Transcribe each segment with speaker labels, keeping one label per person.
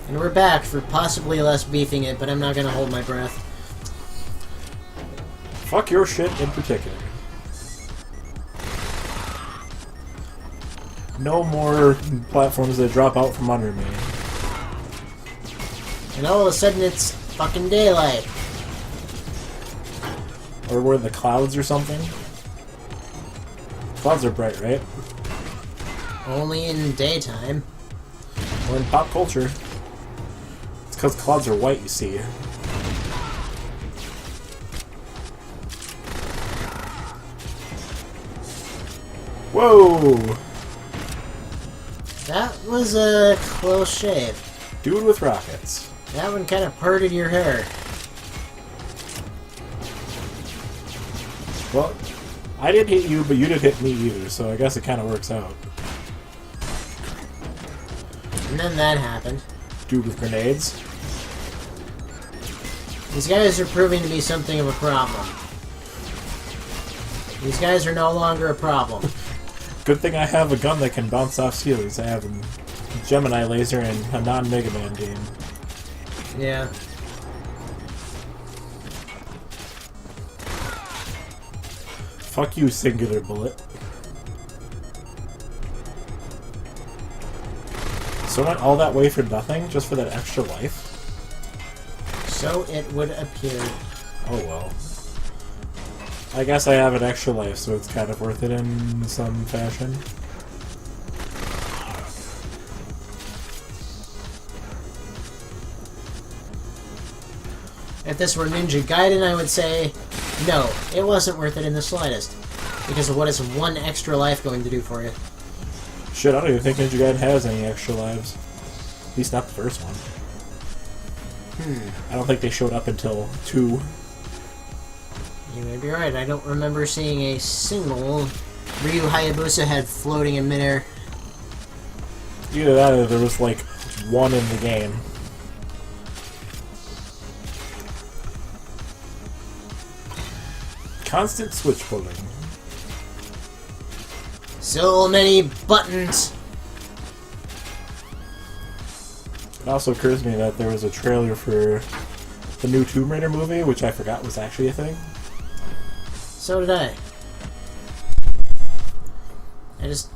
Speaker 1: And we're back for possibly less beefing it, but I'm not gonna hold my breath.
Speaker 2: Fuck your shit in particular. No more platforms that drop out from under me.
Speaker 1: And all of a sudden it's fucking daylight.
Speaker 2: Or were the clouds or something? Clouds are bright, right?
Speaker 1: Only in daytime.
Speaker 2: Or in pop culture. It's because clouds are white, you see. Whoa!
Speaker 1: That was a close shave.
Speaker 2: Dude with rockets.
Speaker 1: That one kind of parted your hair.
Speaker 2: Well, I didn't hit you, but you didn't hit me either, so I guess it kind of works out.
Speaker 1: And then that happened.
Speaker 2: Dude with grenades.
Speaker 1: These guys are proving to be something of a problem. These guys are no longer a problem.
Speaker 2: Good thing I have a gun that can bounce off ceilings. I have a Gemini laser in a non-Mega Man game.
Speaker 1: Yeah.
Speaker 2: Fuck you, singular bullet. So went all that way for nothing? Just for that extra life?
Speaker 1: So it would appear.
Speaker 2: Oh well. I guess I have an extra life, so it's kind of worth it in some fashion.
Speaker 1: If this were Ninja Gaiden, I would say, no, it wasn't worth it in the slightest. Because of what is one extra life going to do for you.
Speaker 2: Shit, I don't even think Ninja Gaiden has any extra lives. At least not the first one. I don't think they showed up until 2.
Speaker 1: You may be right, I don't remember seeing a single Ryu Hayabusa head floating in midair.
Speaker 2: Either that or there was like 1 in the game. Constant switch pulling.
Speaker 1: So many buttons!
Speaker 2: It also occurs to me that there was a trailer for the new Tomb Raider movie, which I forgot was actually a thing.
Speaker 1: So did I. I just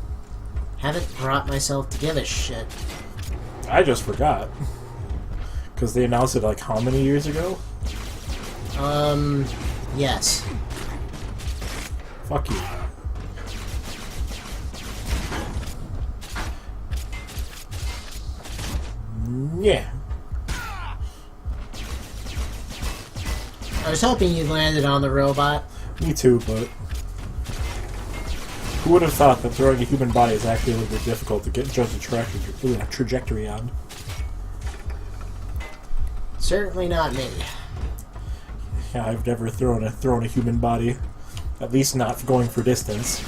Speaker 1: haven't brought myself to give a shit.
Speaker 2: I just forgot. Because they announced it like how many years ago?
Speaker 1: Yes.
Speaker 2: Fuck you. Yeah.
Speaker 1: I was hoping you landed on the robot.
Speaker 2: Me too, but who would have thought that throwing a human body is actually a little bit difficult to get just a trajectory on?
Speaker 1: Certainly not me.
Speaker 2: Yeah, I've never thrown a human body. At least not going for distance.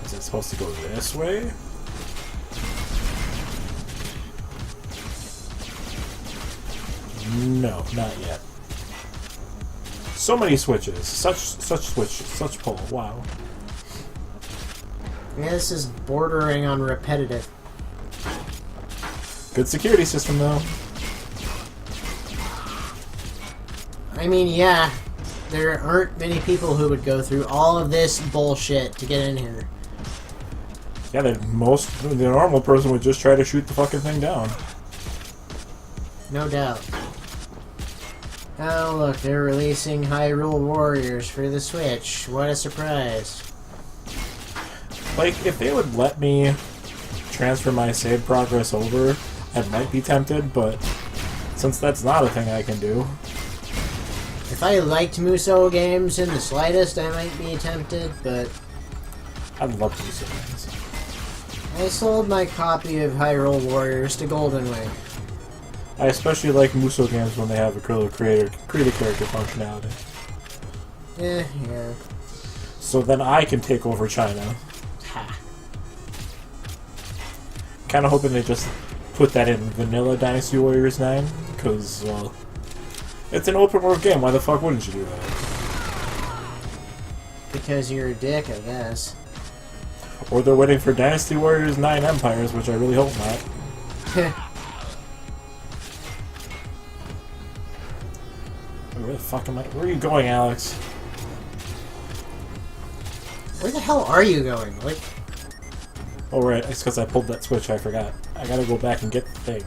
Speaker 2: Is it supposed to go this way? No, not yet. So many switches. Such switches. Such pull. Wow.
Speaker 1: Yeah, this is bordering on repetitive.
Speaker 2: Good security system, though.
Speaker 1: I mean, yeah, there aren't many people who would go through all of this bullshit to get in here.
Speaker 2: Yeah, the normal person would just try to shoot the fucking thing down.
Speaker 1: No doubt. Oh, look, they're releasing Hyrule Warriors for the Switch. What a surprise.
Speaker 2: Like, if they would let me transfer my save progress over, I might be tempted, but since that's not a thing I can do...
Speaker 1: If I liked Musou games in the slightest, I might be tempted, but...
Speaker 2: I'd love to do some things.
Speaker 1: I sold my copy of Hyrule Warriors to Golden Wing.
Speaker 2: I especially like Musou games when they have a create a character functionality.
Speaker 1: Yeah.
Speaker 2: So then I can take over China.
Speaker 1: Ha.
Speaker 2: Kinda hoping they just put that in vanilla Dynasty Warriors 9, because, well... It's an open world game, why the fuck wouldn't you do that?
Speaker 1: Because you're a dick, I guess.
Speaker 2: Or they're waiting for Dynasty Warriors 9 Empires, which I really hope not. Where the fuck am I? Where are you going, Alex?
Speaker 1: Where the hell are you going? Like...
Speaker 2: Oh right, it's because I pulled that switch, I forgot. I gotta go back and get the thing.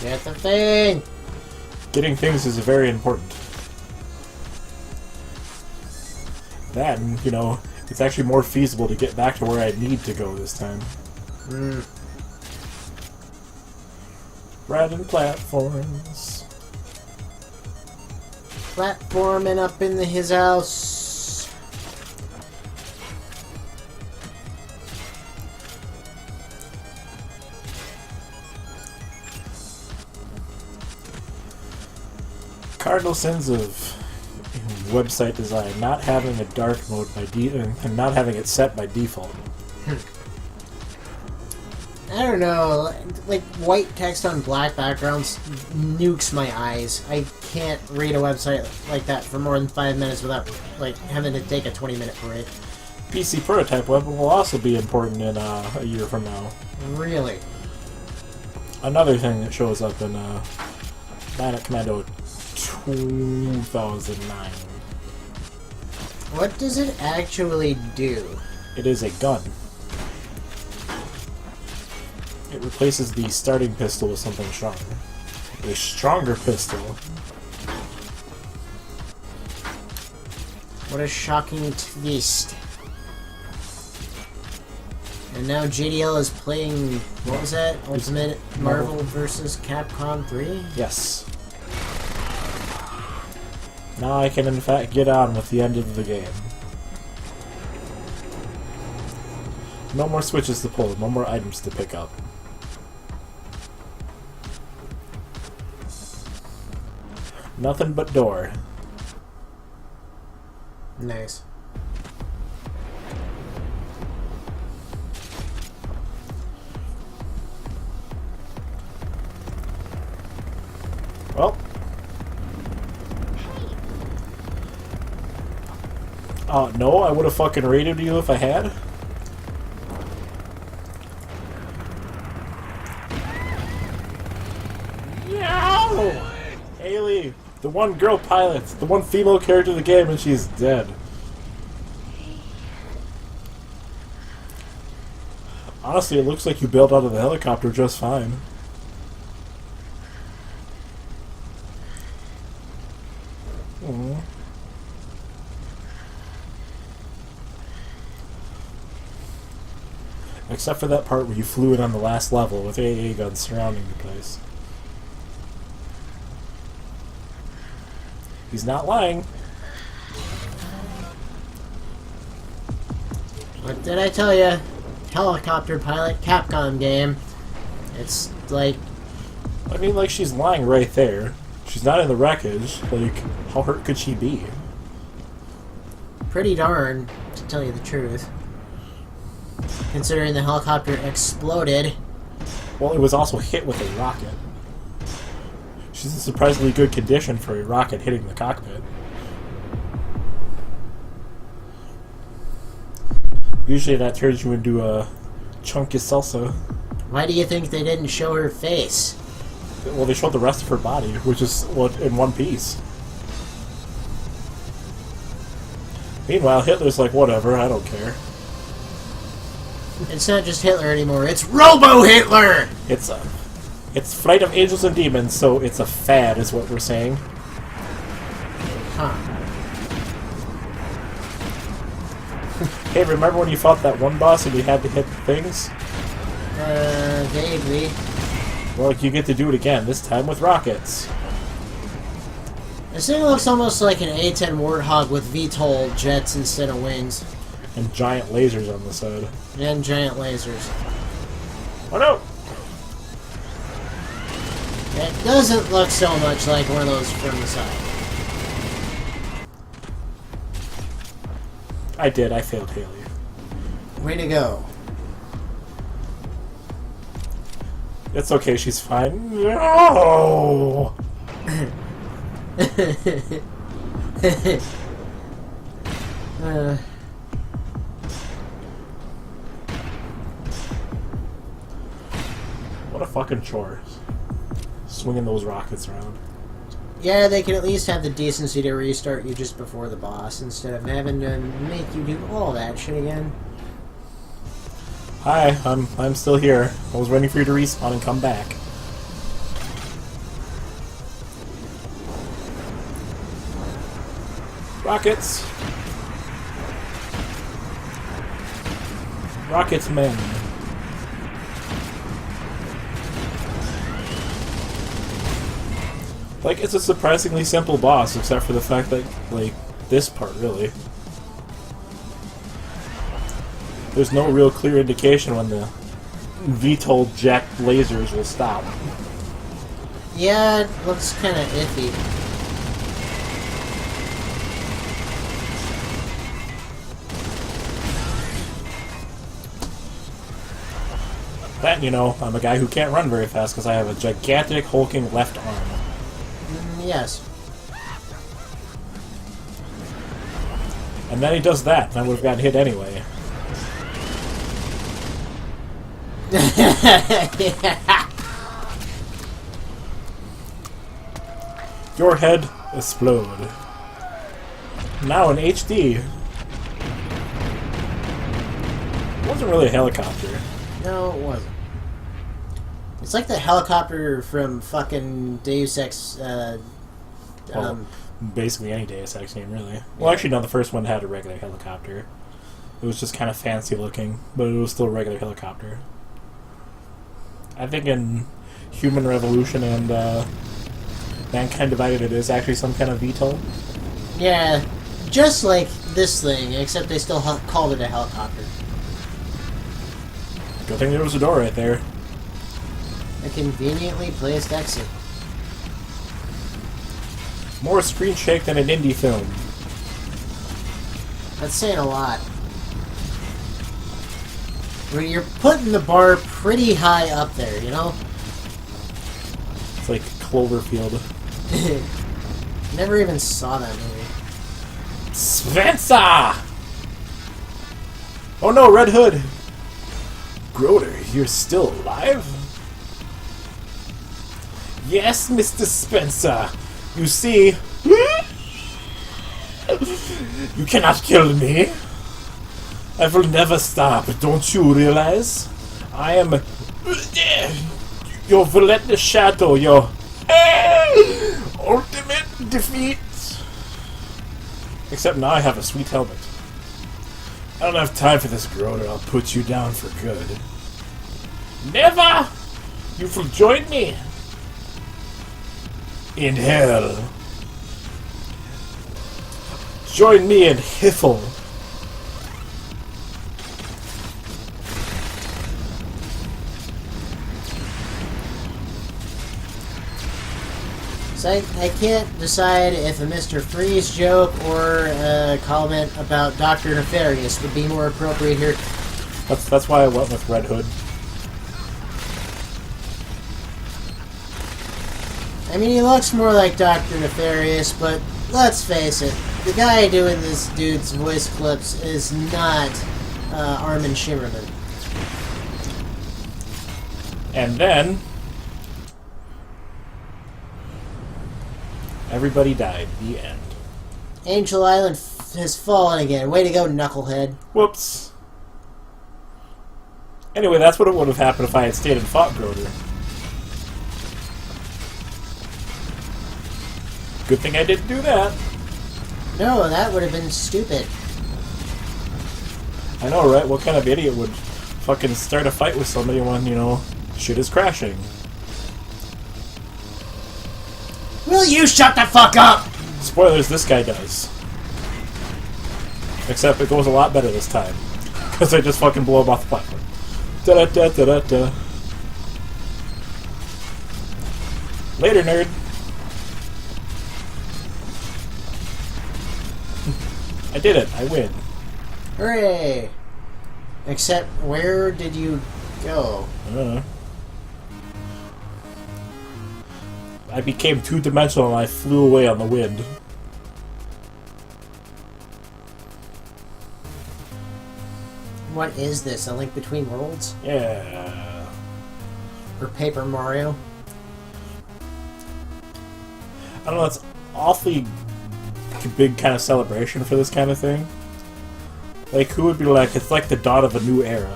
Speaker 1: Get the thing!
Speaker 2: Getting things is very important. That, and, you know, it's actually more feasible to get back to where I need to go this time. Riding platforms.
Speaker 1: Platforming up in his house.
Speaker 2: Cardinal sins of website design: not having a dark mode by and not having it set by default.
Speaker 1: I don't know, like white text on black backgrounds nukes my eyes. I can't read a website like that for more than 5 minutes without like having to take a 20-minute break.
Speaker 2: PC prototype web will also be important in a year from now.
Speaker 1: Really?
Speaker 2: Another thing that shows up in Bionic Commando 2009.
Speaker 1: What does it actually do?
Speaker 2: It is a gun. It replaces the starting pistol with something stronger. A stronger pistol.
Speaker 1: What a shocking twist. And now JDL is playing, what was that? Ultimate Marvel vs. Capcom 3?
Speaker 2: Yes. Now I can in fact get on with the end of the game. No more switches to pull, no more items to pick up. Nothing but door.
Speaker 1: Nice.
Speaker 2: Well. No, I would have fucking raided you if I had. Yow! Haley, the one girl pilot, the one female character in the game, and she's dead. Honestly, it looks like you bailed out of the helicopter just fine. Except for that part where you flew in on the last level with AA guns surrounding the place. He's not lying.
Speaker 1: What did I tell you? Helicopter pilot Capcom game. It's like...
Speaker 2: I mean, like, she's lying right there. She's not in the wreckage. Like, how hurt could she be?
Speaker 1: pretty darn, to tell you the truth. Considering the helicopter exploded.
Speaker 2: Well, it was also hit with a rocket. She's in surprisingly good condition for a rocket hitting the cockpit. Usually that turns you into a chunky salsa.
Speaker 1: Why do you think they didn't show her face?
Speaker 2: Well, they showed the rest of her body, which is in one piece. Meanwhile, Hitler's like, whatever, I don't care.
Speaker 1: It's not just Hitler anymore, it's Robo-Hitler!
Speaker 2: It's Flight of Angels and Demons, so it's a fad, is what we're saying.
Speaker 1: Huh.
Speaker 2: Hey, remember when you fought that one boss and you had to hit things?
Speaker 1: Vaguely.
Speaker 2: Well, you get to do it again, this time with rockets.
Speaker 1: This thing looks almost like an A-10 Warthog with VTOL jets instead of wings.
Speaker 2: And giant lasers on the side.
Speaker 1: And giant lasers.
Speaker 2: Oh no!
Speaker 1: It doesn't look so much like one of those from the side.
Speaker 2: I did, I failed Haley.
Speaker 1: Way to go.
Speaker 2: It's okay, she's fine. No! fucking chore. Swinging those rockets around.
Speaker 1: Yeah, they could at least have the decency to restart you just before the boss instead of having to make you do all that shit again.
Speaker 2: Hi, I'm still here. I was waiting for you to respawn and come back. Rockets! Rockets, men. Like, it's a surprisingly simple boss, except for the fact that, like, this part, really. There's no real clear indication when the VTOL jack lasers will stop.
Speaker 1: Yeah, it looks kind of iffy.
Speaker 2: That, you know, I'm a guy who can't run very fast because I have a gigantic, hulking left arm.
Speaker 1: Yes.
Speaker 2: And then he does that, and I would have gotten hit anyway. Your head explode. Now in HD. It wasn't really a helicopter.
Speaker 1: No, it wasn't. It's like the helicopter from fucking Deus Ex,
Speaker 2: Well, basically any Deus Ex game, really. Well, actually, no, the first one had a regular helicopter. It was just kind of fancy looking, but it was still a regular helicopter. I think in Human Revolution and Mankind Divided it is actually some kind of VTOL.
Speaker 1: yeah, just like this thing, except they still called it a helicopter.
Speaker 2: Good thing there was a door right there.
Speaker 1: A conveniently placed exit.
Speaker 2: More screen shake than an indie film.
Speaker 1: That's saying a lot. I mean, you're putting the bar pretty high up there, you know?
Speaker 2: It's like Cloverfield.
Speaker 1: Never even saw that movie.
Speaker 2: Spencer! Oh no, Red Hood! Groder, you're still alive? Yes, Mr. Spencer. You see, you cannot kill me. I will never stop, don't you realize? I am your relentless shadow, your ultimate defeat. Except now I have a sweet helmet. I don't have time for this, Groder. I'll put you down for good. Never! You will join me in hell. Join me in Hiffle.
Speaker 1: So I can't decide if a Mr. Freeze joke or a comment about Dr. Nefarious would be more appropriate here.
Speaker 2: That's why I went with Red Hood.
Speaker 1: I mean, he looks more like Dr. Nefarious, but let's face it, the guy doing this dude's voice clips is not Armin Shimmerman.
Speaker 2: And then everybody died. The end.
Speaker 1: Angel Island has fallen again. Way to go, knucklehead.
Speaker 2: Whoops. Anyway, that's what it would have happened if I had stayed and fought Groder. Good thing I didn't do that.
Speaker 1: No, that would have been stupid.
Speaker 2: I know, right? What kind of idiot would fucking start a fight with somebody when, you know, shit is crashing?
Speaker 1: Will you shut the fuck up?
Speaker 2: Spoilers, this guy does. Except it goes a lot better this time. Because I just fucking blow him off the platform. Da-da-da-da-da-da. Later, nerd. I did it. I win.
Speaker 1: Hooray! Except, where did you go?
Speaker 2: I became two-dimensional and I flew away on the wind.
Speaker 1: What is this? A Link Between Worlds?
Speaker 2: Yeah.
Speaker 1: Or Paper Mario.
Speaker 2: I don't know, it's awfully big kind of celebration for this kind of thing. Like, who would be like, it's like the dawn of a new era.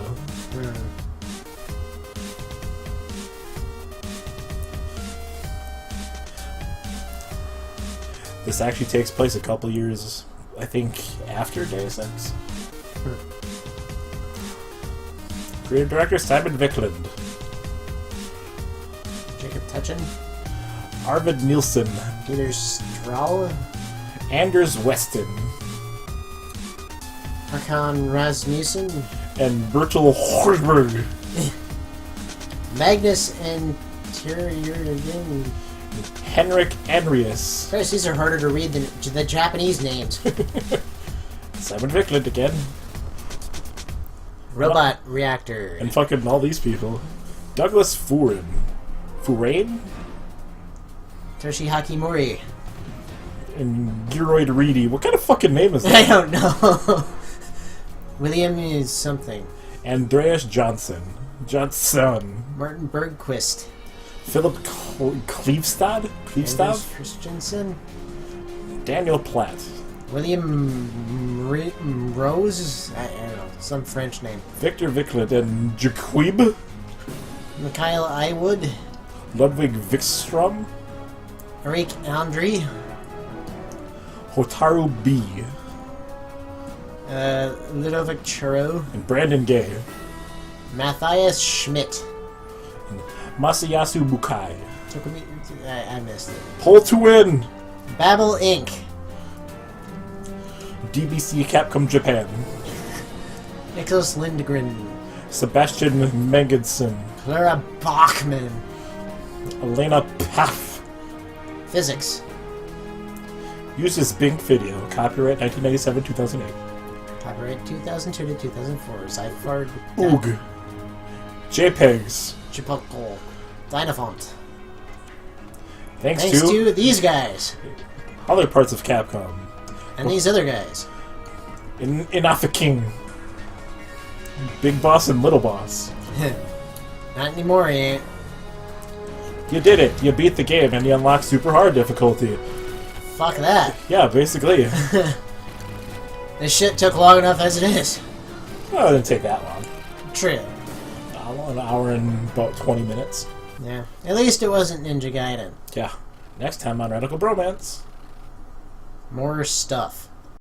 Speaker 2: This actually takes place a couple years, I think, after Deus Ex. Creative director Simon Viklund.
Speaker 1: Jacob Tutchin.
Speaker 2: Arvid Nielsen.
Speaker 1: Peter Strahl.
Speaker 2: Anders Weston.
Speaker 1: Hakan Rasmussen.
Speaker 2: And Bertil Horsberg.
Speaker 1: Magnus and Tyrion.
Speaker 2: Henrik Andreas.
Speaker 1: First, these are harder to read than the Japanese names.
Speaker 2: Simon Viklund again.
Speaker 1: Robot Reactor.
Speaker 2: And fucking all these people. Douglas Furain. Furain?
Speaker 1: Toshihaki Mori.
Speaker 2: And Geroid Reedy. What kind of fucking name is that?
Speaker 1: I don't know. William is something.
Speaker 2: Andreas Johnson. Johnson.
Speaker 1: Martin Bergquist.
Speaker 2: Philip Cleavestad?
Speaker 1: Anders Christensen.
Speaker 2: Daniel Platt.
Speaker 1: William Rose? I don't know. Some French name.
Speaker 2: Victor Viklund and Jaquib.
Speaker 1: Mikhail Iwood.
Speaker 2: Ludwig Vikstrom.
Speaker 1: Eric Andre.
Speaker 2: Hotaru B.
Speaker 1: Ludovic Churro.
Speaker 2: And Brandon Gay.
Speaker 1: Matthias Schmidt.
Speaker 2: And Masayasu Bukai.
Speaker 1: I missed it.
Speaker 2: Pull to win!
Speaker 1: Babel Inc.
Speaker 2: DBC Capcom Japan.
Speaker 1: Nicholas Lindgren.
Speaker 2: Sebastian Mengensen.
Speaker 1: Clara Bachman.
Speaker 2: Elena Paff.
Speaker 1: Physics.
Speaker 2: Uses Bink Video. Copyright 1997-2008.
Speaker 1: Copyright 2002 to 2004. Zyphard.
Speaker 2: Oog. JPEGs.
Speaker 1: Chipotle. Dynafont.
Speaker 2: Thanks
Speaker 1: to these guys.
Speaker 2: other parts of Capcom.
Speaker 1: And these other guys.
Speaker 2: Inafa King. Big Boss and Little Boss.
Speaker 1: Not anymore, he ain't.
Speaker 2: You did it. You beat the game and you unlocked super hard difficulty.
Speaker 1: Fuck that.
Speaker 2: Yeah, basically.
Speaker 1: This shit took long enough as it is.
Speaker 2: Well, it didn't take that long.
Speaker 1: True.
Speaker 2: An hour and about 20 minutes.
Speaker 1: Yeah. At least it wasn't Ninja Gaiden.
Speaker 2: Yeah. Next time on Radical Bromance.
Speaker 1: More stuff.